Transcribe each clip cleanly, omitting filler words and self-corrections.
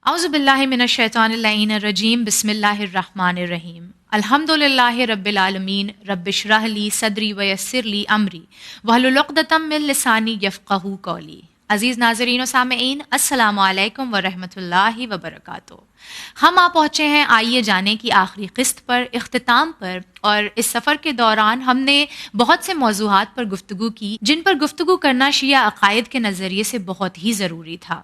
اعوذ باللہ من الشیطان اللعین الرجیم بسم اللہ الرحمن الرحیم الحمدللہ رب العالمین رب اشرح لی صدری ویسر لی امری واحلل عقدۃ من لسانی یفقہوا قولی۔ عزیز ناظرین و سامعین، السلام علیکم ورحمۃ اللہ وبرکاتہ۔ ہم آ پہنچے ہیں آئیے جانے کی آخری قسط پر، اختتام پر، اور اس سفر کے دوران ہم نے بہت سے موضوعات پر گفتگو کی جن پر گفتگو کرنا شیعہ عقائد کے نظریے سے بہت ہی ضروری تھا۔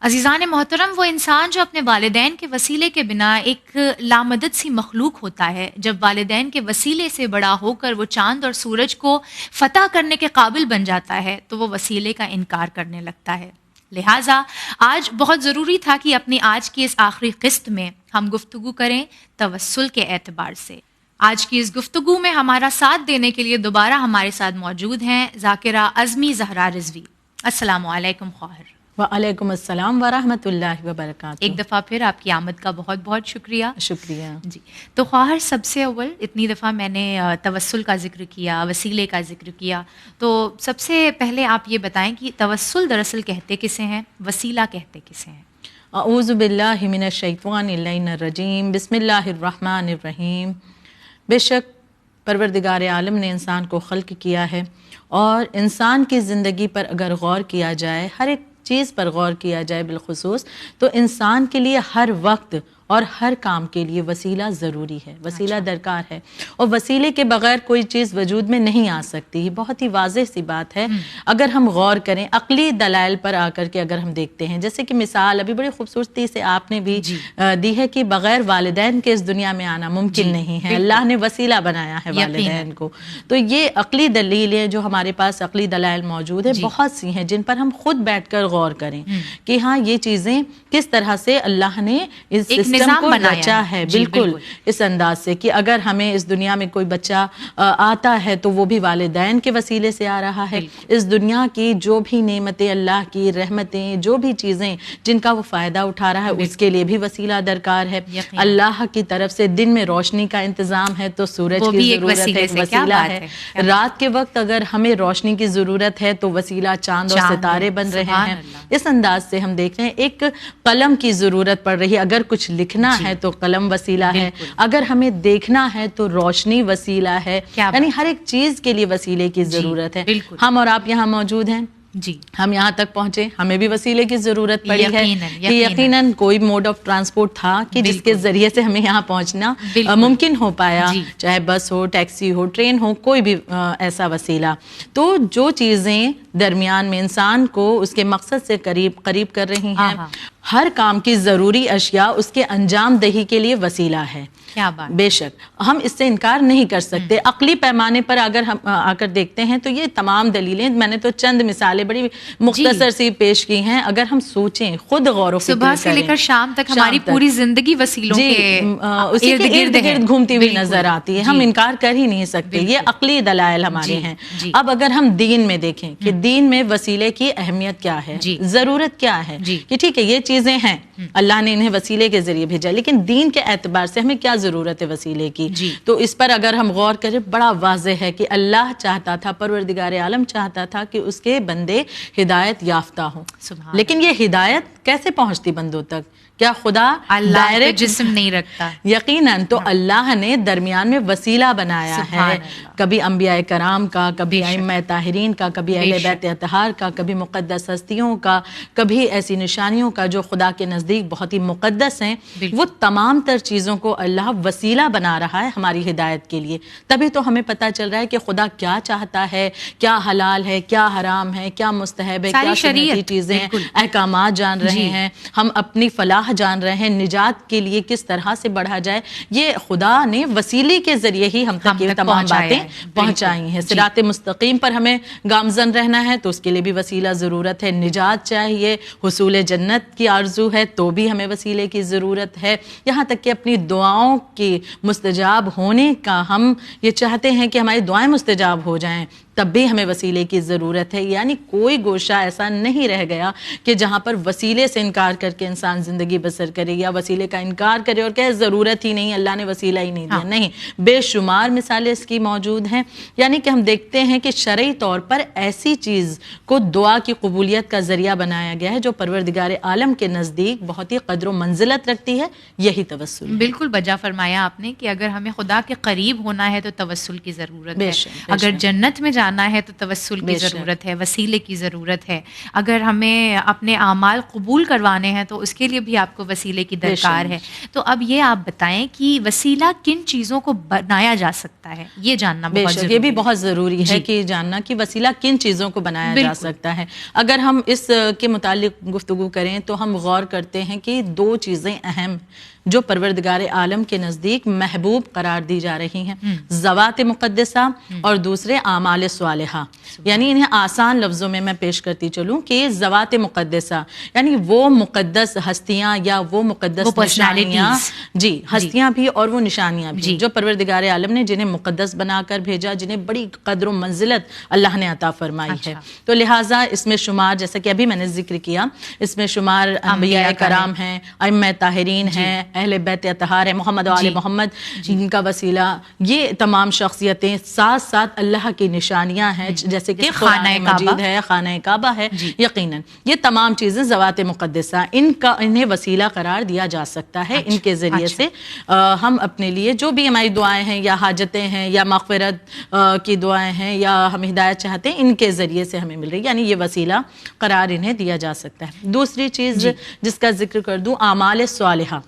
عزیزان محترم، وہ انسان جو اپنے والدین کے وسیلے کے بنا ایک لامدد سی مخلوق ہوتا ہے، جب والدین کے وسیلے سے بڑا ہو کر وہ چاند اور سورج کو فتح کرنے کے قابل بن جاتا ہے تو وہ وسیلے کا انکار کرنے لگتا ہے۔ لہٰذا آج بہت ضروری تھا کہ اپنی آج کی اس آخری قسط میں ہم گفتگو کریں توسل کے اعتبار سے۔ آج کی اس گفتگو میں ہمارا ساتھ دینے کے لیے دوبارہ ہمارے ساتھ موجود ہیں ذاکرہ اعظمی زہرا رضوی۔ السلام علیکم خواہر۔ وعلیکم السلام ورحمۃ اللہ وبرکاتہ۔ ایک دفعہ پھر آپ کی آمد کا بہت بہت شکریہ۔ شکریہ جی، تو خواہر، سب سے اول اتنی دفعہ میں نے توسل کا ذکر کیا، وسیلے کا ذکر کیا، تو سب سے پہلے آپ یہ بتائیں کہ توسل دراصل کہتے کسے ہیں، وسیلہ کہتے کسے ہیں؟ اعوذ باللہ من الشیطان اللعین الرجیم بسم اللہ الرحمن الرحیم۔ بے شک پروردگار عالم نے انسان کو خلق کیا ہے، اور انسان کی زندگی پر اگر غور کیا جائے، ہر ایک چیز پر غور کیا جائے بالخصوص، تو انسان کے لیے ہر وقت اور ہر کام کے لیے وسیلہ ضروری ہے، وسیلہ درکار ہے، اور وسیلے کے بغیر کوئی چیز وجود میں نہیں آ سکتی۔ یہ بہت ہی واضح سی بات ہے اگر ہم غور کریں، عقلی دلائل پر آ کر کے اگر ہم دیکھتے ہیں، جیسے کہ مثال ابھی بڑی خوبصورتی سے آپ نے بھی دی ہے کہ بغیر والدین کے اس دنیا میں آنا ممکن نہیں ہے، اللہ نے وسیلہ بنایا ہے والدین کو۔ تو یہ عقلی دلیلیں جو ہمارے پاس عقلی دلائل موجود ہیں بہت سی ہیں، جن پر ہم خود بیٹھ کر غور کریں کہ ہاں یہ چیزیں کس طرح سے اللہ نے اس سسٹم کو رچا ہے، بالکل اس انداز سے کہ اگر ہمیں اس دنیا میں کوئی بچہ آتا ہے تو وہ بھی والدین کے وسیلے سے آ رہا ہے۔ اس دنیا کی جو بھی نعمتیں، اللہ کی رحمتیں، جو بھی چیزیں جن کا وہ فائدہ اٹھا رہا ہے، اس کے لیے بھی وسیلہ درکار ہے۔ اللہ کی طرف سے دن میں روشنی کا انتظام ہے تو سورج کی ضرورت ہے، ایک وسیلہ ہے۔ رات کے وقت اگر ہمیں روشنی کی ضرورت ہے تو وسیلہ چاند اور ستارے بن رہے ہیں۔ اس انداز سے ہم دیکھ رہے ہیں ایک قلم کی ضرورت پڑ رہی ہے، اگر کچھ لکھنا ہے تو قلم وسیلہ ہے، اگر ہمیں دیکھنا ہے تو روشنی وسیلہ ہے، یعنی ہر ایک چیز کے لیے وسیلے کی ضرورت ہے۔ ہم اور آپ یہاں موجود ہیں، جی، ہم یہاں تک پہنچے، ہمیں بھی وسیلے کی ضرورت پڑی ہے کہ یقیناً کوئی موڈ آف ٹرانسپورٹ تھا کہ جس کے ذریعے سے ہمیں یہاں پہنچنا ممکن ہو پایا، چاہے بس ہو، ٹیکسی ہو، ٹرین ہو، کوئی بھی ایسا وسیلہ۔ تو جو چیزیں درمیان میں انسان کو اس کے مقصد سے قریب کر رہی ہیں، ہر کام کی ضروری اشیاء اس کے انجام دہی کے لیے وسیلہ ہے۔ بے شک ہم اس سے انکار نہیں کر سکتے۔ عقلی پیمانے پر اگر ہم آ کر دیکھتے ہیں تو یہ تمام دلیلیں، میں نے تو چند مثالیں بڑی مختصر سی پیش کی ہیں، اگر ہم سوچیں، خود غور و فکر کریں، صبح سے لے کر شام تک ہماری پوری زندگی وسیلوں کے ارد گرد گھومتی ہوئی نظر آتی ہے، ہم انکار کر ہی نہیں سکتے، یہ عقلی دلائل ہمارے ہیں۔ اب اگر ہم دین میں دیکھیں کہ دین میں وسیلے کی اہمیت کیا ہے، ضرورت کیا ہے، کہ ٹھیک ہے یہ چیزیں ہیں، اللہ نے انہیں وسیلے کے ذریعے بھیجا، لیکن دین کے اعتبار سے ہمیں کیا ضرورت ہے وسیلے کی؟ تو اس پر اگر ہم غور کریں، بڑا واضح ہے کہ اللہ چاہتا تھا، پروردگار عالم چاہتا تھا کہ اس کے بندے ہدایت یافتہ ہوں، لیکن یہ ہدایت کیسے پہنچتی بندوں تک؟ کیا خدا ڈائریکٹ جسم نہیں رکھتا؟ یقیناً تو اللہ نے درمیان میں وسیلہ بنایا ہے، کبھی انبیاء کرام کا، کبھی ائمہ طاہرین کا، کبھی اہل بیت اطہار کا، کبھی مقدس ہستیوں کا، کبھی ایسی نشانیوں کا جو خدا کے نزدیک بہت ہی مقدس ہیں۔ وہ تمام تر چیزوں کو اللہ وسیلہ بنا رہا ہے ہماری ہدایت کے لیے۔ تبھی تو ہمیں پتہ چل رہا ہے کہ خدا کیا چاہتا ہے، کیا حلال ہے، کیا حرام ہے، کیا مستحب ہے، کیا سنتی چیزیں ہیں، احکامات جان رہے ہیں، ہم اپنی فلاح جان رہے ہیں، نجات کے لیے کس طرح سے بڑھا جائے۔ یہ خدا نے وسیلے کے ذریعے ہی ہم تک یہ تمام باتیں پہنچائی ہیں۔ صراط مستقیم پر ہمیں گامزن رہنا ہے تو اس کے لیے بھی وسیلہ ضرورت ہے، نجات چاہیے، حصول جنت کی آرزو ہے تو بھی ہمیں وسیلے کی ضرورت ہے، یہاں تک کہ اپنی دعاؤں کی مستجاب ہونے کا ہم یہ چاہتے ہیں کہ ہماری دعائیں مستجاب ہو جائیں تب بھی ہمیں وسیلے کی ضرورت ہے. یعنی کوئی گوشہ ایسا نہیں رہ گیا کہ جہاں پر وسیلے سے انکار کر کے انسان زندگی بسر کرے یا وسیلے کا انکار کرے اور کہے ضرورت ہی نہیں, اللہ نے وسیلہ ہی نہیں دیا. نہیں, بے شمار مثالیں اس کی موجود ہیں. یعنی کہ ہم دیکھتے ہیں کہ شرعی طور پر ایسی چیز کو دعا کی قبولیت کا ذریعہ بنایا گیا ہے جو پروردگار عالم کے نزدیک بہت ہی قدر و منزلت رکھتی ہے, یہی توسل ہے. بالکل بجا فرمایا آپ نے کہ اگر ہمیں خدا کے قریب ہونا ہے تو توسل کی ضرورت ہے. اگر جنت میں جانا ہے تو توسل کی ضرورت ہے, وسیلے کی ضرورت ہے. اگر ہمیں اپنے اعمال قبول کروانے ہیں تو اس کے لیے بھی آپ کو وسیلے کی درکار ہے. تو اب یہ آپ بتائیں کہ وسیلہ کن چیزوں کو بنایا جا سکتا ہے, یہ جاننا بہت ضروری ہے. یہ بھی بہت ضروری ہے کہ جاننا کہ وسیلہ کن چیزوں کو بنایا جا سکتا ہے. اگر ہم اس کے متعلق گفتگو کریں تو ہم غور کرتے ہیں کہ دو چیزیں اہم جو پروردگار عالم کے نزدیک محبوب قرار دی جا رہی ہیں, ذوات مقدسہ اور دوسرے اعمال صالحہ. یعنی انہیں آسان لفظوں میں پیش کرتی چلوں کہ ذوات مقدسہ یعنی وہ مقدس ہستیاں یا وہ مقدس نشانیاں, جی ہستیاں بھی اور وہ نشانیاں بھی جو پروردگار عالم نے جنہیں مقدس بنا کر بھیجا, جنہیں بڑی قدر و منزلت اللہ نے عطا فرمائی ہے. تو لہٰذا اس میں شمار, جیسا کہ ابھی میں نے ذکر کیا, اس میں شمار انبیاء کرام ہیں, ائمہ طاہرین ہیں, اہل بیت اطہار ہے, محمد و آل محمد جن کا وسیلہ, یہ تمام شخصیتیں ساتھ ساتھ اللہ کی نشانیاں ہیں جیسے کہ خانہ مجید ہے, خانہ کعبہ ہے. یقیناً یہ تمام چیزیں ذوات مقدسہ, انہیں وسیلہ قرار دیا جا سکتا ہے. ان کے ذریعے سے ہم اپنے لیے جو بھی ہماری دعائیں ہیں یا حاجتیں ہیں یا مغفرت کی دعائیں ہیں یا ہم ہدایت چاہتے ہیں, ان کے ذریعے سے ہمیں مل رہی ہے. یعنی یہ وسیلہ قرار انہیں دیا جا سکتا ہے. دوسری چیز جس کا ذکر کر دوں, اعمال صالحہ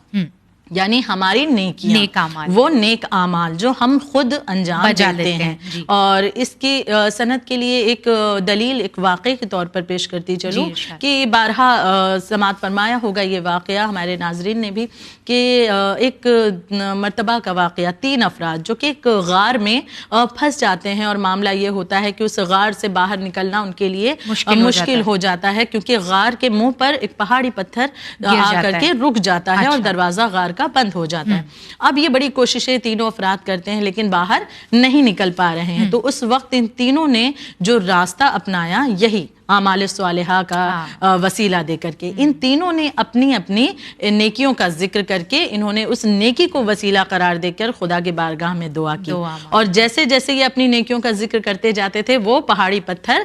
یعنی ہماری نیکیاں, وہ نیک اعمال جو ہم خود انجام دیتے ہیں. اور اس کی سند کے لیے ایک دلیل ایک واقعے کے طور پر پیش کرتی چلوں کہ بارہا سماعت فرمایا ہوگا یہ واقعہ ہمارے ناظرین نے بھی, کہ ایک مرتبہ کا واقعہ, 3 افراد جو کہ ایک غار میں پھنس جاتے ہیں اور معاملہ یہ ہوتا ہے کہ اس غار سے باہر نکلنا ان کے لیے مشکل ہو جاتا ہے کیونکہ غار کے منہ پر ایک پہاڑی پتھر آ کر کے رک جاتا ہے اور دروازہ غار کا بند ہو جاتا ہے. اب یہ بڑی کوششیں تینوں افراد کرتے ہیں لیکن باہر نہیں نکل پا رہے ہیں. تو اس وقت ان تینوں نے جو راستہ اپنایا یہی اعمال صالحہ کا وسیلہ دے کر کے, ان تینوں نے اپنی اپنی نیکیوں کا ذکر کر کے انہوں نے اس نیکی کو وسیلہ قرار دے کر خدا کی بارگاہ میں دعا کی. اور جیسے جیسے یہ اپنی نیکیوں کا ذکر کرتے جاتے تھے وہ پہاڑی پتھر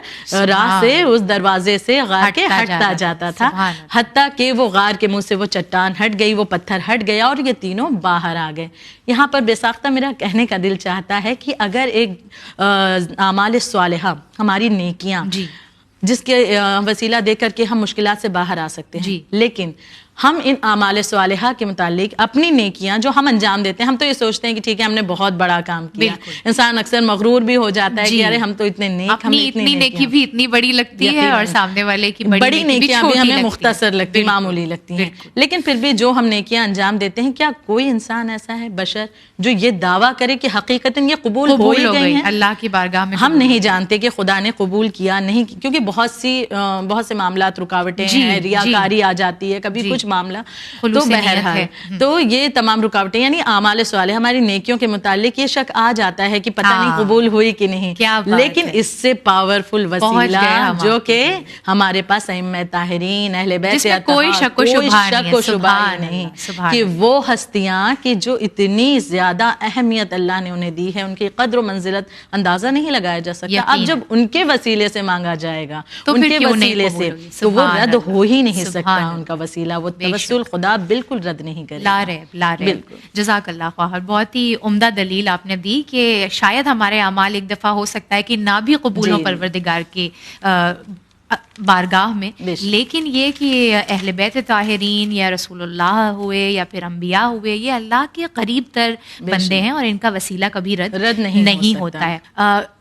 راہ سے اس دروازے سے غار کے ہٹتا جاتا تھا, حتیٰ کہ وہ غار کے منہ سے وہ چٹان ہٹ گئی, وہ پتھر ہٹ گیا اور یہ تینوں باہر آ گئے. یہاں پر بے ساختہ میرا کہنے کا دل چاہتا ہے کہ اگر ایک اعمال صالحہ ہماری نیکیاں جس کے وسیلہ دے کر کے ہم مشکلات سے باہر آ سکتے ہیں, لیکن ہم ان اعمال صالحہ کے متعلق اپنی نیکیاں جو ہم انجام دیتے ہیں, ہم تو یہ سوچتے ہیں کہ ٹھیک ہے ہم نے بہت بڑا کام کیا. انسان اکثر مغرور بھی ہو جاتا ہے کہ ارے ہم تو اتنے نیک, ہم اتنی نیکی بھی اتنی بڑی لگتی ہے اور سامنے والے کی بڑی نیکیاں بھی ہمیں مختصر لگتی, معمولی لگتی ہیں. لیکن پھر بھی جو ہم نیکیاں انجام دیتے ہیں, کیا کوئی انسان ایسا ہے بشر جو یہ دعویٰ کرے کہ حقیقتاً یہ قبول ہو ہی گئی ہیں اللہ کی بارگاہ میں؟ ہم نہیں جانتے کہ خدا نے قبول کیا نہیں, کیونکہ بہت سے معاملات رکاوٹیں ہیں, ریاکاری آ جاتی ہے, کبھی کچھ معاملہ. تو بہرحال تو یہ تمام رکاوٹیں یعنی اعمال صالحہ ہماری نیکیوں کے متعلق یہ شک آ جاتا ہے کہ پتہ نہیں قبول ہوئی کہ نہیں, لیکن اس سے پاورفل وسیلہ جو کہ ہمارے پاس ائمہ طاہرین اہل بیت کوئی شک و شبہ نہیں کہ وہ ہستیاں کہ جو اتنی زیادہ اہمیت اللہ نے انہیں دی ہے, ان کی قدر و منزلت اندازہ نہیں لگایا جا سکتا. اب جب ان کے وسیلے سے مانگا جائے گا, ان کے وسیلے سے, تو وہ رد ہو ہی نہیں سکتا ان کا وسیلہ, وہ توسل خدا بالکل رد نہیں کرے. لا ریب. جزاک اللہ خیر. بہت ہی عمدہ دلیل آپ نے دی کہ شاید ہمارے اعمال ایک دفعہ ہو سکتا ہے کہ نہ بھی قبول ہو پروردگار کے بارگاہ میں, لیکن یہ کہ اہل بیت طاہرین یا رسول اللہ ہوئے یا پھر انبیاء ہوئے, یہ اللہ کے قریب تر بندے ہیں اور ان کا وسیلہ کبھی رد نہیں ہوتا ہے.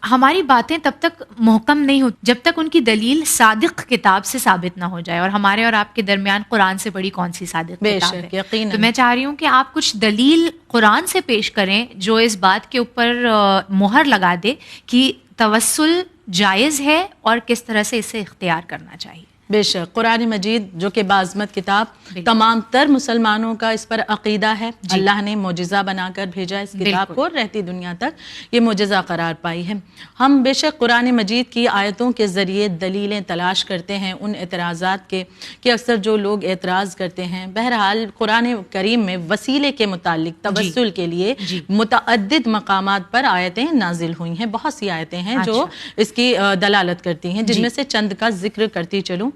ہماری باتیں تب تک محکم نہیں ہوتی جب تک ان کی دلیل صادق کتاب سے ثابت نہ ہو جائے, اور ہمارے اور آپ کے درمیان قرآن سے بڑی کون سی صادق کتاب ہے؟ تو میں چاہ رہی ہوں کہ آپ کچھ دلیل قرآن سے پیش کریں جو اس بات کے اوپر مہر لگا دے کہ توسل جائز ہے اور کس طرح سے اسے اختیار کرنا چاہیے. بے شک قرآن مجید جو کہ باعظمت کتاب، تمام تر مسلمانوں کا اس پر عقیدہ ہے، اللہ نے معجزہ بنا کر بھیجا اس کتاب کو، رہتی دنیا تک یہ معجزہ قرار پائی ہے۔ ہم بے شک قرآن مجید کی آیتوں کے ذریعے دلیلیں تلاش کرتے ہیں ان اعتراضات کے، کہ اکثر جو لوگ اعتراض کرتے ہیں، بہرحال قرآن کریم میں وسیلے کے متعلق توسل کے لیے متعدد مقامات پر آیتیں نازل ہوئی ہیں، بہت سی آیتیں ہیں جو اس کی دلالت کرتی ہیں، جن میں سے چند کا ذکر کرتی چلوں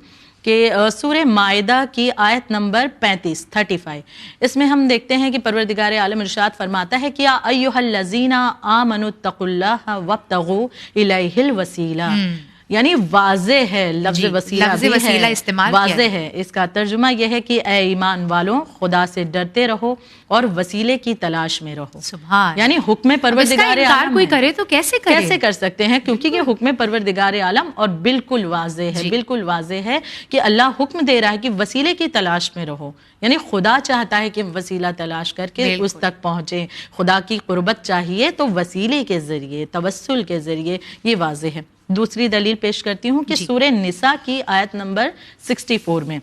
کہ سورہ مائدہ کی آیت نمبر 35 اس میں ہم دیکھتے ہیں کہ پروردگار عالم ارشاد فرماتا ہے کہ یا ایھا الذین آمنوا اتقوا اللہ وابتغوا الیہ الوسیلہ، یعنی واضح ہے لفظ وسیلہ استعمال واضح ہے، اس کا ترجمہ یہ ہے کہ اے ایمان والوں خدا سے ڈرتے رہو اور وسیلے کی تلاش میں رہو۔ سبحان، یعنی حکم پروردگار عالم کوئی کرے تو کیسے کر سکتے ہیں، کیونکہ یہ حکم پروردگار عالم اور بالکل واضح ہے، بالکل واضح ہے کہ اللہ حکم دے رہا ہے کہ وسیلے کی تلاش میں رہو، یعنی خدا چاہتا ہے کہ وسیلہ تلاش کر کے اس تک پہنچے، خدا کی قربت چاہیے تو وسیلے کے ذریعے، توسل کے ذریعے، یہ واضح ہے۔ دوسری دلیل پیش کرتی ہوں کہ سورہ نساء کی آیت نمبر 64 میں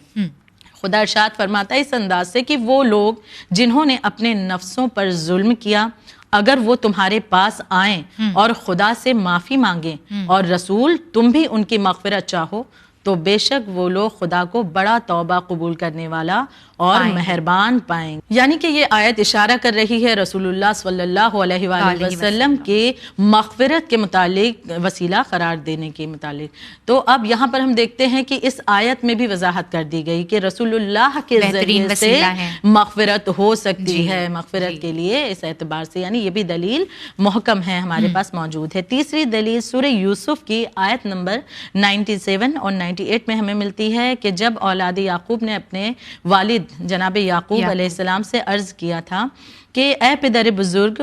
خدا ارشاد فرماتا ہے اس انداز سے کہ وہ لوگ جنہوں نے اپنے نفسوں پر ظلم کیا، اگر وہ تمہارے پاس آئیں اور خدا سے معافی مانگیں اور رسول تم بھی ان کی مغفرت چاہو، تو بے شک وہ لوگ خدا کو بڑا توبہ قبول کرنے والا اور مہربان پائیں گے۔ یعنی کہ یہ آیت اشارہ کر رہی ہے رسول اللہ صلی اللہ علیہ وآلہ وسلم کے مغفرت کے متعلق، وسیلہ قرار دینے کے متعلق۔ تو اب یہاں پر ہم دیکھتے ہیں کہ اس آیت میں بھی وضاحت کر دی گئی کہ رسول اللہ کے ذریعے سے مغفرت ہو سکتی ہے، مغفرت کے لیے اس اعتبار سے، یعنی یہ بھی دلیل محکم ہے ہمارے پاس موجود ہے۔ تیسری دلیل سورہ یوسف کی آیت نمبر 97 اور 98 میں ہمیں ملتی ہے کہ جب اولاد یعقوب نے اپنے والد جناب یعقوب علیہ السلام سے عرض کیا تھا کہ اے پدر بزرگ،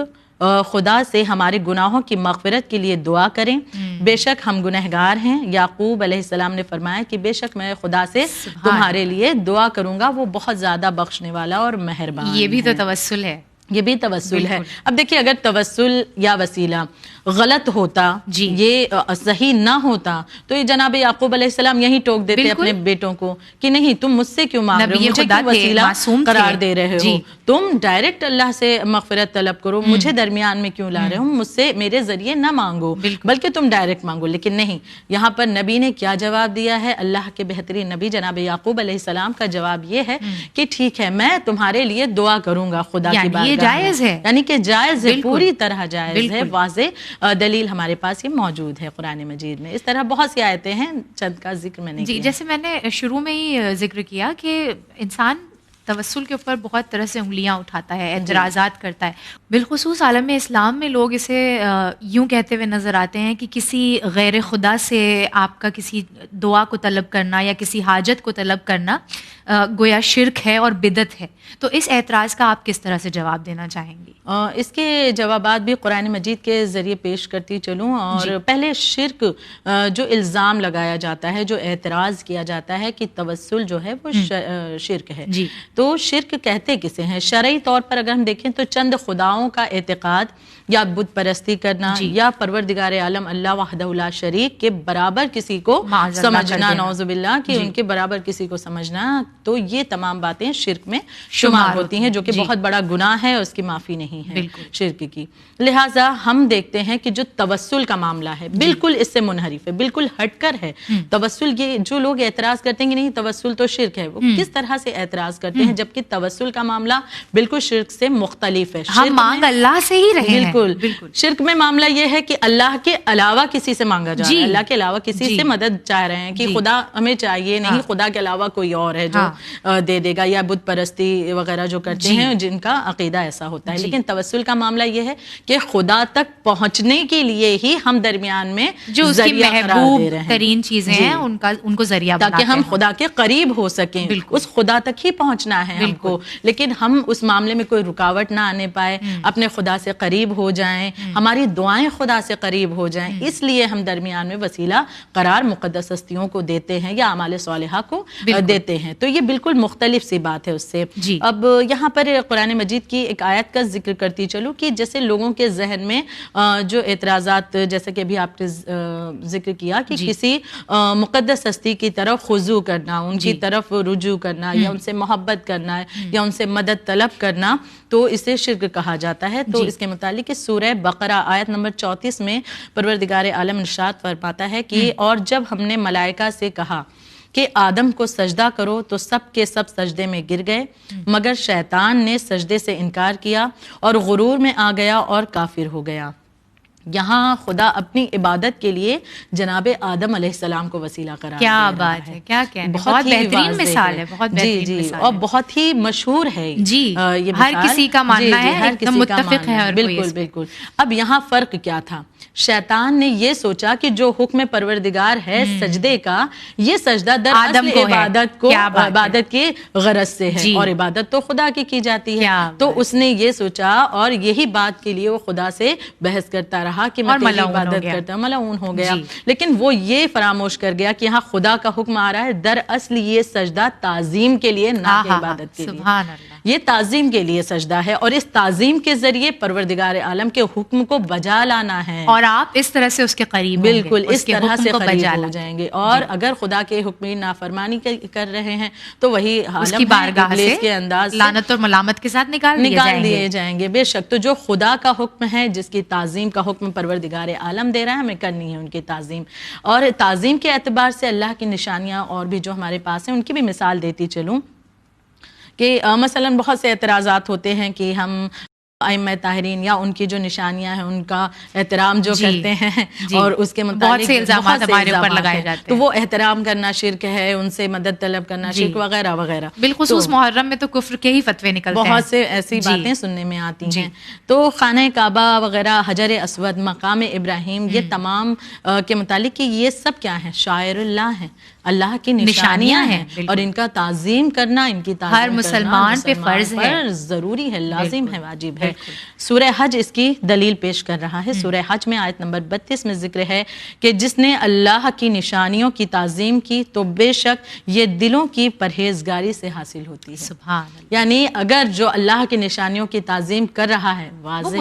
خدا سے ہمارے گناہوں کی مغفرت کے لیے دعا کریں، بے شک ہم گنہگار ہیں۔ یعقوب علیہ السلام نے فرمایا کہ بے شک میں خدا سے تمہارے لیے دعا کروں گا، وہ بہت زیادہ بخشنے والا اور مہربان۔ یہ بھی تو توسل ہے، یہ بھی توسل ہے۔ اب دیکھیے اگر توسل یا وسیلہ غلط ہوتا، یہ صحیح نہ ہوتا، تو یہ جناب یعقوب علیہ السلام یہی ٹوک دیتے اپنے بیٹوں کو کہ نہیں تم مجھ سے کیوں مانگ رہے ہو، مجھے کیوں وسیلہ قرار دے رہے ہو، تم ڈائریکٹ اللہ سے مغفرت طلب کرو، مجھے درمیان میں کیوں لا رہے ہو، مجھ سے میرے ذریعے نہ مانگو بلکہ تم ڈائریکٹ مانگو۔ لیکن نہیں، یہاں پر نبی نے کیا جواب دیا ہے؟ اللہ کے بہترین نبی جناب یعقوب علیہ السلام کا جواب یہ ہے کہ ٹھیک ہے، میں تمہارے لیے دعا کروں گا خدا کی بارگاہ میں۔ جائز ہے، یعنی کہ جائز ہے، پوری طرح جائز ہے، واضح دلیل ہمارے پاس یہ موجود ہے قرآن مجید میں۔ اس طرح بہت سی آیتیں ہیں، چند کا ذکر میں نے کیا۔ جیسے میں نے شروع میں ہی ذکر کیا کہ انسان توسل کے اوپر بہت طرح سے انگلیاں اٹھاتا ہے، اعتراضات کرتا ہے، بالخصوص عالم اسلام میں لوگ اسے یوں کہتے ہوئے نظر آتے ہیں کہ کسی غیر خدا سے آپ کا کسی دعا کو طلب کرنا یا کسی حاجت کو طلب کرنا گویا شرک ہے اور بدعت ہے۔ تو اس اعتراض کا آپ کس طرح سے جواب دینا چاہیں گی؟ اس کے جوابات بھی قرآن مجید کے ذریعے پیش کرتی چلوں، اور پہلے شرک جو الزام لگایا جاتا ہے، جو اعتراض کیا جاتا ہے کہ توسل جو ہے وہ شرک ہے، تو شرک کہتے کسے ہیں؟ شرعی طور پر اگر ہم دیکھیں تو چند خداؤں کا اعتقاد یا بت پرستی کرنا یا پروردگار عالم اللہ وحدہ لا شریک کے برابر کسی کو سمجھنا، نعوذ باللہ کہ ان کے برابر کسی کو سمجھنا، تو یہ تمام باتیں شرک میں شمار ہوتی ہیں، جو کہ بہت بڑا گناہ ہے، اس کی معافی نہیں ہے شرک کی۔ لہٰذا ہم دیکھتے ہیں کہ جو توسل کا معاملہ ہے بالکل اس سے منحرف ہے، بالکل ہٹ کر ہے توسل۔ یہ جو لوگ اعتراض کرتے ہیں کہ نہیں توسل تو شرک ہے، وہ کس طرح سے اعتراض کرتے ہیں جبکہ توسل کا معاملہ بالکل شرک سے مختلف ہے۔ ہم مانگ اللہ سے ہی رہے ہیں، بالکل۔ شرک میں معاملہ یہ ہے کہ اللہ کے علاوہ کسی سے مانگا جا رہا ہے، اللہ کے علاوہ کسی سے مدد چاہ رہے ہیں کہ خدا ہمیں چاہیے نہیں، خدا کے علاوہ کوئی اور ہے جو دے دے گا، یا بت پرستی وغیرہ جو کرتے ہیں جن کا عقیدہ ایسا ہوتا ہے۔ لیکن توسل کا معاملہ یہ ہے کہ خدا تک پہنچنے کے لیے ہی ہم درمیان میں جو اس کی محبوب ترین چیزیں ہیں ان کو ذریعہ بناتے ہیں تاکہ ہم خدا کے قریب ہو سکیں، اس خدا تک ہی پہنچنا کرنا ہے ہم کو، لیکن ہم اس معاملے میں کوئی رکاوٹ نہ آنے پائے، اپنے خدا سے قریب ہو جائیں، ہماری دعائیں خدا سے قریب ہو جائیں، اس لیے ہم درمیان میں وسیلہ قرار مقدس ہستیوں کو دیتے ہیں یا اعمال صالحہ کو دیتے ہیں. تو یہ بالکل مختلف سی بات ہے اس سے. اب یہاں پر قرآن مجید کی ایک آیت کا ذکر کرتی چلوں کہ جیسے لوگوں کے ذہن میں جو اعتراضات، جیسے کہ ابھی آپ نے ذکر کیا کہ کسی مقدس ہستی کی طرف خضوع کرنا، ان کی طرف رجوع کرنا یا ان سے محبت کرنا یا ان سے مدد طلب کرنا، تو اسے شرک کہا جاتا ہے. تو اس کے متعلق سورہ بقرہ آیت نمبر 34 میں پروردگار عالم ارشاد فرماتا ہے کہ اور جب ہم نے ملائکہ سے کہا کہ آدم کو سجدہ کرو تو سب کے سب سجدے میں گر گئے، مگر شیطان نے سجدے سے انکار کیا اور غرور میں آ گیا اور کافر ہو گیا. یہاں خدا اپنی عبادت کے لیے جناب آدم علیہ السلام کو وسیلہ قرار دے رہا ہے. کیا بات ہے، کیا کہنا، بہت بہترین مثال ہے، بہت بہترین مثال ہے اور بہت ہی مشہور ہے جی. یہ ہر کسی کا ماننا ہے، ہر کسی کا متفق ہے. اور بالکل بالکل. اب یہاں فرق کیا تھا؟ شیطان نے یہ سوچا کہ جو حکم پروردگار ہے سجدے کا، یہ سجدہ در اصل عبادت کے غرض سے ہے، اور عبادت تو خدا کی جاتی ہے. تو اس نے یہ سوچا اور یہی بات کے لیے وہ خدا سے بحث کرتا رہا کہ میں تیری عبادت کرتا ہوں، ملعون ہو گیا. لیکن وہ یہ فراموش کر گیا کہ یہاں خدا کا حکم آ رہا ہے، در اصل یہ سجدہ تعظیم کے لیے، نہ کہ عبادت کے لیے. یہ تعظیم کے لیے سجدہ ہے، اور اس تعظیم کے ذریعے پروردگار عالم کے حکم کو بجا لانا ہے، اور آپ اس طرح سے اس کے قریب بالکل اس طرح سے قریب ہو جائیں گے. اور اگر خدا کے حکم کی نافرمانی کر رہے ہیں تو وہی اس کی بارگاہ سے کے انداز لعنت اور ملامت کے ساتھ نکال دیے جائیں گے. بے شک. تو جو خدا کا حکم ہے، جس کی تعظیم کا حکم پروردگار عالم دے رہا ہے، ہمیں کرنی ہے ان کی تعظیم. اور تعظیم کے اعتبار سے اللہ کی نشانیاں اور بھی جو ہمارے پاس ہیں ان کی بھی مثال دیتی چلوں کہ مثلا بہت سے اعتراضات ہوتے ہیں کہ ہم ائمہ طاہرین یا ان کی جو نشانیاں ہیں ان کا احترام جو کرتے ہیں اور اس کے متعلق بہت سے الزامات ہمارے اوپر لگائے جاتے ہیں، تو وہ احترام کرنا شرک ہے، ان سے مدد طلب کرنا شرک وغیرہ وغیرہ. بالخصوص محرم میں تو کفر کے ہی فتوے نکلتے ہیں، بہت سے ایسی باتیں سننے میں آتی ہیں. تو خانہ کعبہ وغیرہ، حجر اسود، مقام ابراہیم، یہ تمام کے متعلق کہ یہ سب کیا ہیں؟ شاعر اللہ ہیں، اللہ کی نشانیاں ہیں، اور ان کا تعظیم کرنا، ان کی تعظیم ہر مسلمان پہ فرض ہے، ضروری ہے، لازم ہے، واجب ہے. سورہ حج اس کی دلیل پیش کر رہا ہے. سورہ حج میں آیت نمبر 32 میں ذکر ہے کہ جس نے اللہ کی نشانیوں کی تعظیم کی تو بے شک یہ دلوں کی پرہیزگاری سے حاصل ہوتی ہے. سبحان اللہ. یعنی اگر جو اللہ کی نشانیوں کی تعظیم کر رہا ہے، واضح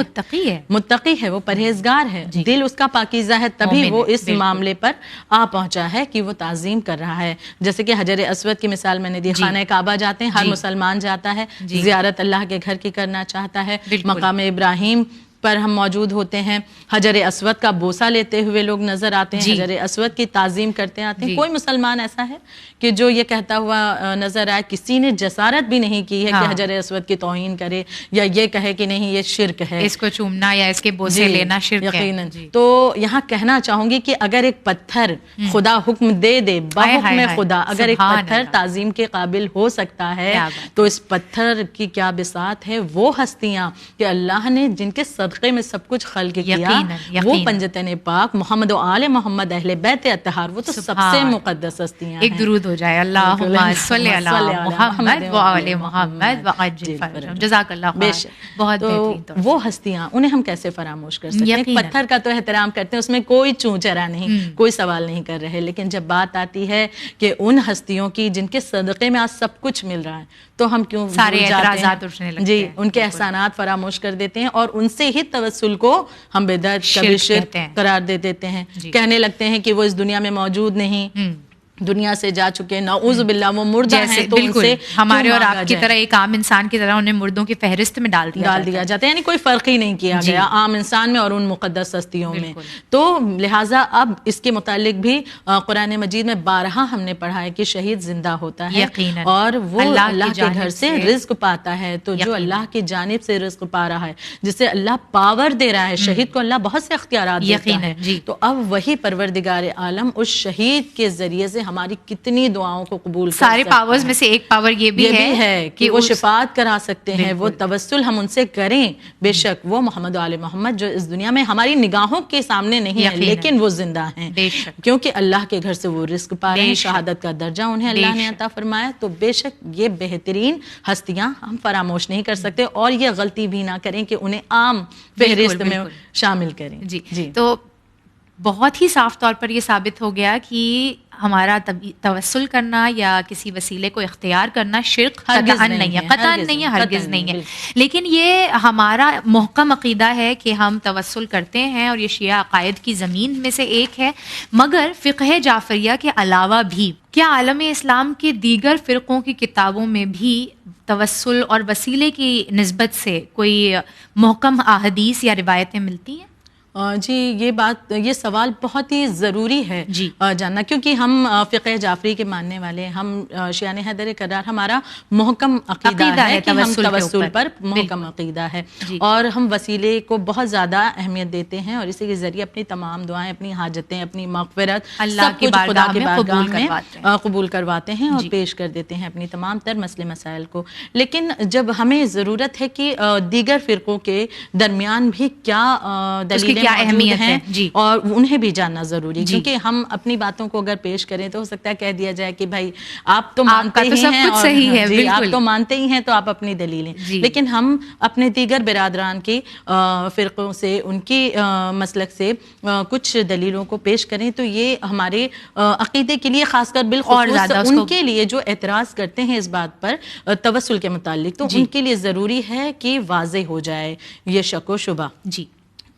متقی ہے، وہ پرہیزگار ہے، دل اس کا پاکیزہ ہے، تبھی وہ اس معاملے پر آ پہنچا ہے کہ وہ تعظیم کر رہا ہے. جیسے کہ حجر اسود کی مثال میں نے دی. خانہ کعبہ جاتے ہیں، ہر مسلمان جاتا ہے، زیارت اللہ کے گھر کی کرنا چاہتا ہے. مقام ابراہیم پر ہم موجود ہوتے ہیں، حجر اسود کا بوسہ لیتے ہوئے لوگ نظر آتے ہیں، حجر اسود کی تعظیم کرتے آتے ہیں. کوئی مسلمان ایسا ہے کہ جو یہ کہتا ہوا نظر آئے؟ کسی نے جسارت بھی نہیں کی ہے کہ حجر اسود کی توہین کرے یا یہ کہے کہ نہیں یہ شرک ہے، اس کو چومنا یا اس کے بوسے لینا شرک ہے. یقیناً. تو یہاں کہنا چاہوں گی کہ اگر ایک پتھر خدا حکم دے بحکم خدا، اگر ایک پتھر تعظیم کے قابل ہو سکتا ہے تو اس پتھر کی کیا بساط ہے وہ ہستیاں کہ اللہ نے جن کے صدقے میں سب کچھ خلق کیا، وہ پنجتن پاک محمد و آل محمد اہل بیت اطہار، وہ تو سب سے مقدس ہستیاں ہیں. ایک درود ہو جائے، اللہم صلی علی محمد و آل محمد وعجل فرجہم. جزاک اللہ خیر. بہت بہترین. وہ ہستیاں انہیں ہم کیسے فراموش کر سکتے ہیں؟ پتھر کا تو احترام کرتے ہیں، اس میں کوئی چون چرا نہیں، کوئی سوال نہیں کر رہے. لیکن جب بات آتی ہے کہ ان ہستیوں کی جن کے صدقے میں آج سب کچھ مل رہا ہے، تو ہم کیوں سارے اعتراضات اٹھنے لگتے ہیں؟ ان کے احسانات فراموش کر دیتے ہیں اور ان سے ہی توسل کو ہم بدعت، کبھی شرک قرار دے دیتے ہیں. کہنے لگتے ہیں کہ وہ اس دنیا میں موجود نہیں، دنیا سے جا چکے، نعوذ باللہ وہ مردہ ہیں، تو ان سے ہمارے اور آپ کی طرح ایک عام انسان کی طرح انہیں مردوں کی فہرست میں ڈال دیا جاتا ہے. یعنی کوئی فرق ہی نہیں کیا گیا عام انسان میں اور ان مقدس ہستیوں میں. تو لہٰذا اب اس کے متعلق بھی قرآن مجید میں بارہا ہم نے پڑھا ہے کہ شہید زندہ ہوتا ہے اور وہ اللہ کے گھر سے رزق پاتا ہے. تو جو اللہ کی جانب سے رزق پا رہا ہے، جسے اللہ پاور دے رہا ہے، شہید کو اللہ بہت سے اختیارات دیتا ہے، تو اب وہی پروردگار عالم اس شہید کے ذریعے سے ہماری کتنی دعاؤں کو قبول کر سارے سکتا پاورز میں سے ایک پاور یہ بھی ہے کہ وہ شفاعت کرا سکتے ہیں. وہ توسل ہم ان سے کریں. بے شک وہ محمد و آل محمد جو اس دنیا میں ہماری نگاہوں کے سامنے نہیں ہیں لیکن وہ زندہ ہیں, کیونکہ اللہ کے گھر سے وہ رزق پا رہے ہیں, شہادت کا درجہ انہیں اللہ نے عطا فرمایا. تو بے شک یہ بہترین ہستیاں ہم فراموش نہیں کر سکتے, اور یہ غلطی بھی نہ کریں کہ انہیں عام فہرست میں شامل کریں. جی تو بہت ہی صاف طور پر یہ ثابت ہو گیا کہ ہمارا توسل کرنا یا کسی وسیلے کو اختیار کرنا شرک قطعاً نہیں ہے, قطعاً نہیں ہے, ہرگز نہیں ہے. لیکن یہ ہمارا محکم عقیدہ ہے کہ ہم توسل کرتے ہیں, اور یہ شیعہ عقائد کی زمین میں سے ایک ہے. مگر فقہ جعفریہ کے علاوہ بھی کیا عالم اسلام کے دیگر فرقوں کی کتابوں میں بھی توسل اور وسیلے کی نسبت سے کوئی محکم احادیث یا روایتیں ملتی ہیں؟ جی یہ سوال بہت ہی ضروری ہے جاننا, کیونکہ ہم فقہ جعفری کے ماننے والے, ہم شیعہ حیدر کرار ہمارا محکم عقیدہ ہے کہ ہم توسل پر محکم عقیدہ ہے, اور ہم وسیلے کو بہت زیادہ اہمیت دیتے ہیں, اور اسی کے ذریعے اپنی تمام دعائیں, اپنی حاجتیں, اپنی مغفرت سب کچھ خدا کے بارگاہ میں قبول کرواتے ہیں اور پیش کر دیتے ہیں اپنی تمام تر مسئلے مسائل کو. لیکن جب ہمیں ضرورت ہے کہ دیگر فرقوں کے درمیان بھی کیا دلیلیں اہمیت ہے اور انہیں بھی جاننا ضروری, کیونکہ ہم اپنی باتوں کو اگر پیش کریں تو ہو سکتا ہے کہہ دیا جائے کہ بھائی آپ تو مانتے ہی ہیں, آپ تو مانتے ہی ہیں تو آپ اپنی دلیلیں, لیکن ہم اپنے دیگر برادران کی فرقوں سے, ان کی مسلک سے کچھ دلیلوں کو پیش کریں تو یہ ہمارے عقیدے کے لیے, خاص کر بالخصوص ان کے لیے جو اعتراض کرتے ہیں اس بات پر توسل کے متعلق, تو ان کے لیے ضروری ہے کہ واضح ہو جائے یہ شک و شبہ.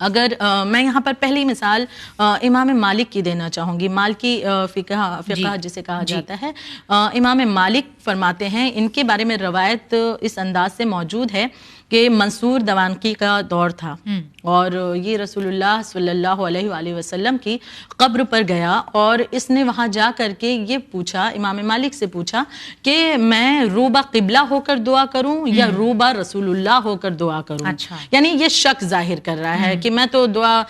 اگر میں یہاں پر پہلی مثال امام مالک کی دینا چاہوں گی. مالکی فقہ جسے کہا جاتا ہے, امام مالک فرماتے ہیں, ان کے بارے میں روایت اس انداز سے موجود ہے کہ منصور دوانقی کا دور تھا, اور یہ رسول اللہ صلی اللہ علیہ وآلہ وسلم کی قبر پر گیا, اور اس نے وہاں جا کر کے یہ پوچھا, امام مالک سے پوچھا کہ میں روبہ قبلہ ہو کر دعا کروں یا روبہ رسول اللہ ہو کر دعا کروں. یعنی یہ شک ظاہر کر رہا ہے کہ میں تو دعا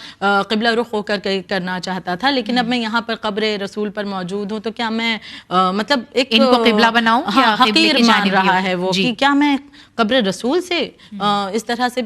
قبلہ رخ ہو کر کرنا چاہتا تھا, لیکن اب میں یہاں پر قبر رسول پر موجود ہوں, تو کیا میں مطلب ایک ان کو قبلہ بناؤں, حقیر مان رہا ہے وہ کہ کیا میں قبر رسول سے اس طرح سے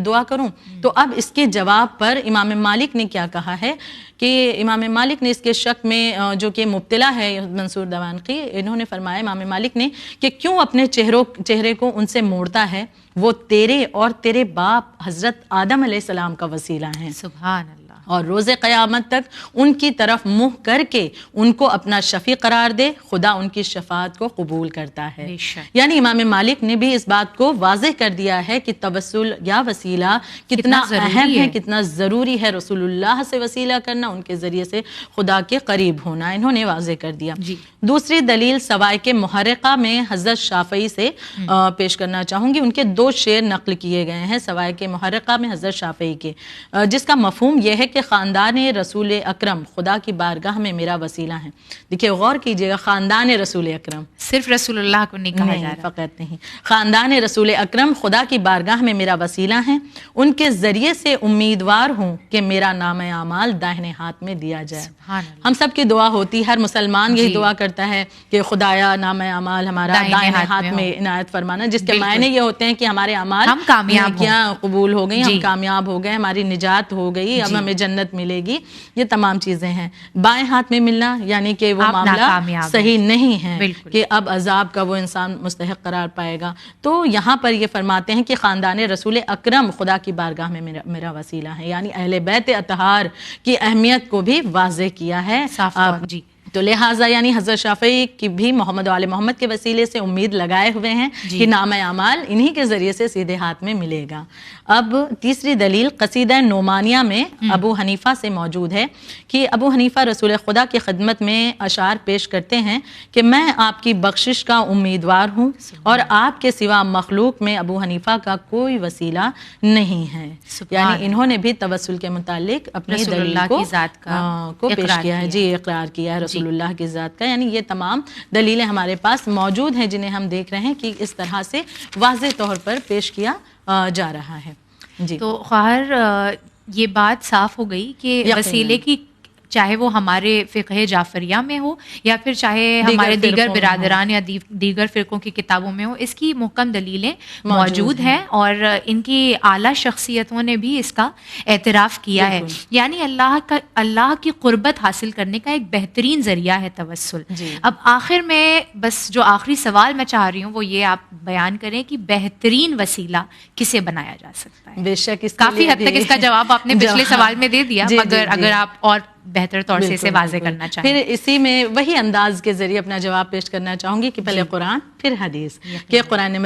دعا کروں. تو اب اس کے جواب پر امام مالک نے کیا کہا ہے کہ امام مالک نے اس کے شک میں جو کہ مبتلا ہے منصور دوانقی, انہوں نے فرمایا امام مالک نے کہ کیوں اپنے چہرے کو ان سے موڑتا ہے, وہ تیرے اور تیرے باپ حضرت آدم علیہ السلام کا وسیلہ ہیں. سبحان اللہ. اور روز قیامت تک ان کی طرف منہ کر کے ان کو اپنا شفیع قرار دے, خدا ان کی شفاعت کو قبول کرتا ہے. یعنی امام مالک نے بھی اس بات کو واضح کر دیا ہے کہ توسل یا وسیلہ کتنا اہم ہے, کتنا ضروری ہے. رسول اللہ سے وسیلہ کرنا, ان کے ذریعے سے خدا کے قریب ہونا, انہوں نے واضح کر دیا. دوسری دلیل سوائق محرقہ میں حضرت شافعی سے پیش کرنا چاہوں گی. ان کے 2 شعر نقل کیے گئے ہیں سوائق محرقہ میں حضرت شافعی کے, جس کا مفہوم یہ ہے کہ خاندان رسول اکرم خدا کی بارگاہ میں میرا وسیلہ ہے. دیکھیے غور کیجئے گا, خاندان رسول اکرم, صرف رسول اللہ کو نہیں کہا جا رہا, فقط نہیں, خاندان رسول اکرم خدا کی بارگاہ میں میرا وسیلہ ہے. ان کے ذریعے سے امیدوار ہوں کہ میرا نام اعمال داہنے ہاتھ میں دیا جائے. ہم سب کی دعا ہوتی, ہر مسلمان یہی دعا کرتا ہے کہ خدایا نام اعمال ہمارا داہنے ہاتھ میں عنایت فرمانا, جس کے معنی یہ ہوتے ہیں کہ ہمارے اعمال قبول ہو گئی, ہم کامیاب ہو گئے, ہماری نجات ہو گئی, اب ہمیں جنت ملے گی. یہ تمام چیزیں ہیں. بائیں ہاتھ میں ملنا یعنی کہ وہ معاملہ صحیح نہیں ہے کہ اب عذاب کا وہ انسان مستحق قرار پائے گا. تو یہاں پر یہ فرماتے ہیں کہ خاندان رسول اکرم خدا کی بارگاہ میں میرا وسیلہ ہے, یعنی اہل بیت اطہار کی اہمیت کو بھی واضح کیا ہے. تو لہٰذا یعنی حضرت شافعی کی بھی محمد و آل محمد کے وسیلے سے امید لگائے ہوئے ہیں کہ نام اعمال انہی کے ذریعے سے سیدھے ہاتھ میں ملے گا. اب تیسری دلیل قصیدہ نعمانیہ میں ابو حنیفہ سے موجود ہے کہ ابو حنیفہ رسول خدا کی خدمت میں اشعار پیش کرتے ہیں کہ میں آپ کی بخشش کا امیدوار ہوں, اور آپ کے سوا مخلوق میں ابو حنیفہ کا کوئی وسیلہ نہیں ہے. یعنی انہوں نے بھی توسل کے متعلق اپنی دلیل کو پیش کیا ہے, اقرار کیا ہے رسول اللہ کی ذات کا. یعنی یہ تمام دلیلیں ہمارے پاس موجود ہیں جنہیں ہم دیکھ رہے ہیں کہ اس طرح سے واضح طور پر پیش کیا جا رہا ہے. تو خواہر یہ بات صاف ہو گئی کہ وسیلے کی چاہے وہ ہمارے فقہ جعفریہ میں ہو یا پھر چاہے ہمارے دیگر برادران یا دیگر فرقوں کی کتابوں میں ہو، اس کی محکم دلیلیں موجود ہیں، اور ان کی اعلیٰ شخصیتوں نے بھی اس کا اعتراف کیا ہے. یعنی اللہ کی قربت حاصل کرنے کا ایک بہترین ذریعہ ہے توسل. اب آخر میں بس جو آخری سوال میں چاہ رہی ہوں وہ یہ آپ بیان کریں کہ بہترین وسیلہ کسے بنایا جا سکتا ہے. بے شک کافی حد تک اس کا جواب آپ نے پچھلے سوال میں دے دیا، مگر اگر آپ اور بہتر طور سے اسے واضح کرنا چاہیں. پھر اسی میں وہی انداز کے ذریعے اپنا جواب پیش کرنا چاہوں گی کہ پہلے قرآن پھر حدیث، کہ قرآن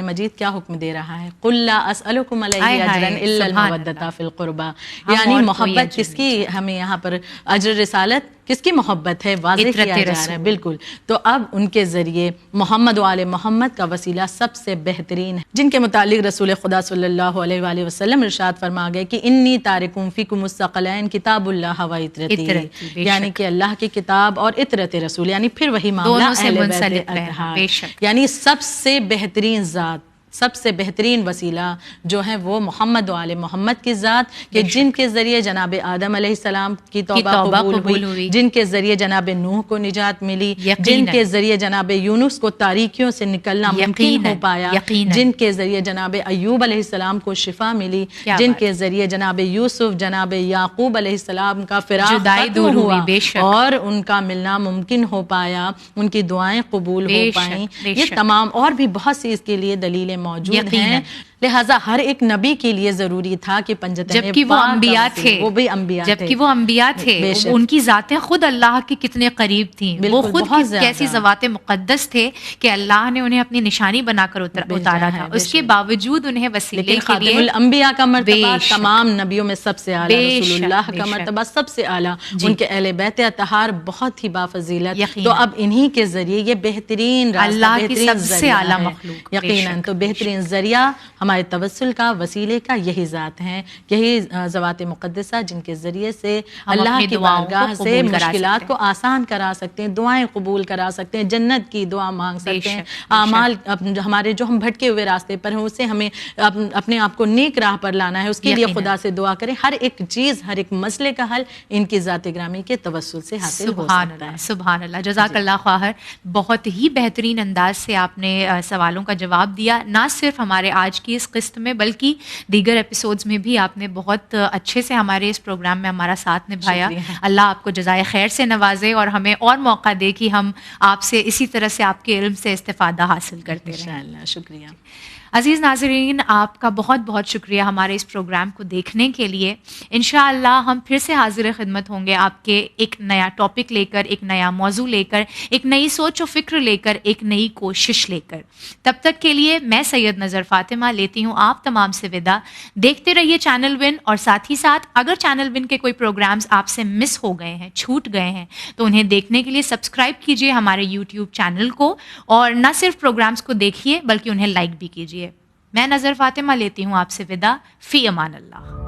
مجید کیا حکم دے رہا ہے، قُلْ لَا أَسْأَلُكُمْ عَلَيْهِ أَجْرًا إِلَّا الْمَوَدَّةَ فِي الْقُرْبَى. یعنی محبت کس کی، ہمیں یہاں پر اجر رسالت کس کی محبت ہے واضح کیا جا رہا ہے. بالکل. تو اب ان کے ذریعے محمد و آل محمد کا وسیلہ سب سے بہترین ہے، جن کے متعلق رسول خدا صلی اللہ علیہ وآلہ وسلم ارشاد فرما گئے کہ انی تارکم فیکم الثقلین کتاب اللہ و عطرتی، یعنی کہ اللہ کی کتاب اور عطرت رسول، یعنی پھر وہی معاملہ اہل بیت اطہار، یعنی سب سے بہترین ذات، سب سے بہترین وسیلہ جو ہے وہ محمد و آل محمد کی ذات، کہ جن کے ذریعے جناب آدم علیہ السلام کی توبہ قبول ہوئی، جن کے ذریعے جناب نوح کو نجات ملی، جن کے ذریعے جناب یونس کو تاریکیوں سے نکلنا ممکن ہو پایا، جن کے ذریعے جناب ایوب علیہ السلام کو شفا ملی، جن کے ذریعے جناب یوسف، جناب یعقوب علیہ السلام کا فراق ختم ہوا اور ان کا ملنا ممکن ہو پایا، ان کی دعائیں قبول ہو پائیں. یہ تمام اور بھی بہت سی اس کے لیے دلیلیں موجود ہیں. لہٰذا ہر ایک نبی کے لیے ضروری تھا کہ پنجتن جبکہ وہ انبیاء تھے، وہ بھی انبیاء تھے، جبکہ وہ انبیاء تھے، ان کی ذاتیں خود اللہ کے کتنے قریب تھیں، وہ خود کیسی ذوات مقدس تھے کہ اللہ نے انہیں اپنی نشانی بنا کر اتارا تھا. اس کے باوجود انہیں وسیلے کے لیے خاتم الانبیاء کا مرتبہ تمام نبیوں میں سب سے اعلیٰ، رسول اللہ کا مرتبہ سب سے اعلیٰ، ان کے اہل بیت اطہار بہت ہی بافضیلت. تو اب انہی کے ذریعے یہ بہترین اللہ کی سب سے اعلیٰ مخلوق، یقیناً تو بہترین ذریعہ ہمارے توسل کا، وسیلے کا یہی ذات ہیں، یہی ذوات مقدسہ جن کے ذریعے سے اللہ کی بارگاہ سے مشکلات کو آسان کرا سکتے ہیں، دعائیں قبول کرا سکتے ہیں، جنت کی دعا مانگ سکتے ہیں، اعمال ہمارے جو ہم بھٹکے ہوئے راستے پر ہیں اسے ہمیں اپنے آپ کو نیک راہ پر لانا ہے، اس کے لیے خدا سے دعا کریں. ہر ایک چیز، ہر ایک مسئلے کا حل ان کی ذات گرامی کے توسل سے حاصل ہو سکتا ہے. سبحان اللہ. جزاک اللہ خواہر، بہت ہی بہترین انداز سے آپ نے سوالوں کا جواب دیا، نہ صرف ہمارے آج کی اس قسط میں بلکہ دیگر ایپیسوڈز میں بھی آپ نے بہت اچھے سے ہمارے اس پروگرام میں ہمارا ساتھ نبھایا. اللہ آپ کو جزائے خیر سے نوازے اور ہمیں اور موقع دے کہ ہم آپ سے اسی طرح سے آپ کے علم سے استفادہ حاصل کرتے رہیں. انشاءاللہ. شکریہ. عزیز ناظرین، آپ کا بہت بہت شکریہ ہمارے اس پروگرام کو دیکھنے کے لیے. انشاءاللہ ہم پھر سے حاضر خدمت ہوں گے آپ کے ایک نیا ٹاپک لے کر، ایک نیا موضوع لے کر، ایک نئی سوچ و فکر لے کر، ایک نئی کوشش لے کر. تب تک کے لیے میں سید نظر فاطمہ لیتی ہوں آپ تمام سے وداع. دیکھتے رہیے چینل ون، اور ساتھ ہی ساتھ اگر چینل ون کے کوئی پروگرامز آپ سے مس ہو گئے ہیں، چھوٹ گئے ہیں، تو انہیں دیکھنے کے لیے سبسکرائب کیجیے ہمارے یوٹیوب چینل کو، اور نہ صرف پروگرامز کو دیکھیے بلکہ انہیں لائک بھی کیجیے. میں نظر فاطمہ لیتی ہوں آپ سے وداع. فی امان اللہ.